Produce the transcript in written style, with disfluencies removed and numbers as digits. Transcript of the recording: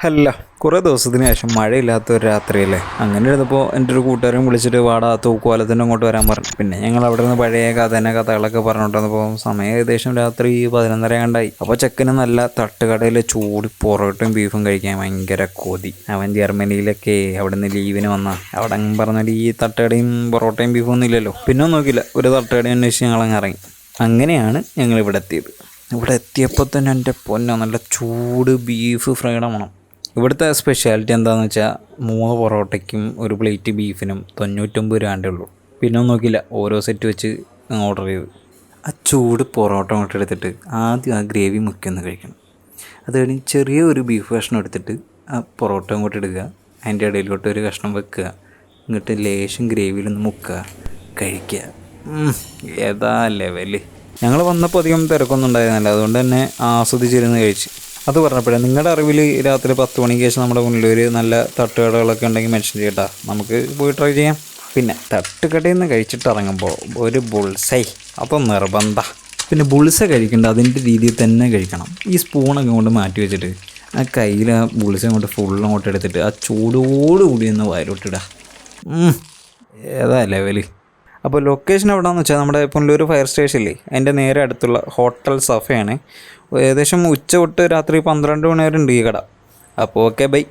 അല്ല, കുറേ ദിവസത്തിന് ശേഷം മഴയില്ലാത്ത ഒരു രാത്രിയല്ലേ. അങ്ങനെ ഇരുന്നപ്പോൾ എൻ്റെ ഒരു കൂട്ടുകാരൻ വിളിച്ചിട്ട് വാടാ തൂക്കുപാലത്തിൻ്റെ അങ്ങോട്ട് വരാൻ പറഞ്ഞു. പിന്നെ ഞങ്ങൾ അവിടെ നിന്ന് പഴയ കഥകളൊക്കെ പറഞ്ഞുകൊണ്ടിരുന്നപ്പോൾ സമയം ഏകദേശം രാത്രി 11:30 കണ്ടായി. അപ്പോൾ ചെക്കന് നല്ല തട്ടുകടയിൽ ചൂട് പൊറോട്ടയും ബീഫും കഴിക്കാൻ ഭയങ്കര കൊതി. അവൻ ജർമ്മനിയിലൊക്കെ അവിടെ നിന്ന് ലീവിന് വന്നാൽ അവിടെ പറഞ്ഞാൽ ഈ തട്ടുകടയും പൊറോട്ടയും ബീഫും ഒന്നും ഇല്ലല്ലോ. പിന്നെ നോക്കില്ല, ഒരു തട്ടുകട അന്വേഷിച്ച് ഞങ്ങളങ്ങ് ഇറങ്ങി. അങ്ങനെയാണ് ഞങ്ങൾ ഇവിടെ എത്തിയത്. ഇവിടെ എത്തിയപ്പോൾ തന്നെ എൻ്റെ പൊന്നോ, നല്ല ചൂട് ബീഫ് ഫ്രൈഡ് വേണം. ഇവിടുത്തെ സ്പെഷ്യാലിറ്റി എന്താണെന്ന് വെച്ചാൽ 3 പൊറോട്ടയ്ക്കും ഒരു പ്ലേറ്റ് ബീഫിനും 99 രൂപയേ ഉള്ളൂ. പിന്നെ ഒന്നും നോക്കില്ല, ഓരോ സെറ്റ് വെച്ച് ഓർഡർ ചെയ്ത് ആ ചൂട് പൊറോട്ട അങ്ങോട്ട് എടുത്തിട്ട് ആദ്യം ആ ഗ്രേവി മുക്കിയൊന്ന് കഴിക്കണം. അത് കഴിഞ്ഞ് ചെറിയ ഒരു ബീഫ് കഷ്ണം എടുത്തിട്ട് ആ പൊറോട്ട അങ്ങോട്ട് ഇടുക, അതിൻ്റെ ഇടയിലോട്ട് ഒരു കഷ്ണം വെക്കുക, എന്നിട്ട് ലേശം ഗ്രേവിയിലൊന്ന് മുക്കുക, കഴിക്കുക. ഏതാ ലെവല്. ഞങ്ങൾ വന്നപ്പോൾ അധികം തിരക്കൊന്നും ഉണ്ടായിരുന്നില്ല, അതുകൊണ്ട് തന്നെ ആസ്വദിച്ചിരുന്ന് കഴിച്ച്. അത് പറഞ്ഞപ്പോഴേ, നിങ്ങളുടെ അറിവിൽ രാത്രി 10 മണിക്ക് ശേഷം നമ്മുടെ മുന്നിൽ ഒരു നല്ല തട്ടുകടകളൊക്കെ ഉണ്ടെങ്കിൽ മെൻഷൻ ചെയ്യട്ടാ, നമുക്ക് പോയി ട്രൈ ചെയ്യാം. പിന്നെ തട്ടുകടയിൽ നിന്ന് കഴിച്ചിട്ട് ഇറങ്ങുമ്പോൾ ഒരു ബുൾസൈ അതും നിർബന്ധ. പിന്നെ ബുൾസ കഴിക്കേണ്ട അതിൻ്റെ രീതിയിൽ തന്നെ കഴിക്കണം. ഈ സ്പൂണൊക്കെ കൊണ്ട് മാറ്റി വെച്ചിട്ട് ആ കയ്യിൽ ആ ബുൾസ കൊണ്ട് ഫുള്ളും അങ്ങോട്ട് എടുത്തിട്ട് ആ ചൂടോടുകൂടി ഒന്ന് വയലോട്ടിടുക. ഏതാ ലെവല്. അപ്പോൾ ലൊക്കേഷൻ എവിടെയാണെന്ന് വെച്ചാൽ നമ്മുടെ പുനലൂർ ഫയർ സ്റ്റേഷനില്ലേ, അതിൻ്റെ നേരെ അടുത്തുള്ള ഹോട്ടൽ സഫയാണ്. ഏകദേശം ഉച്ച തൊട്ട് രാത്രി 12 മണി വരെ ഉണ്ട് ഈ കട. അപ്പോൾ ഓക്കെ, ബൈ.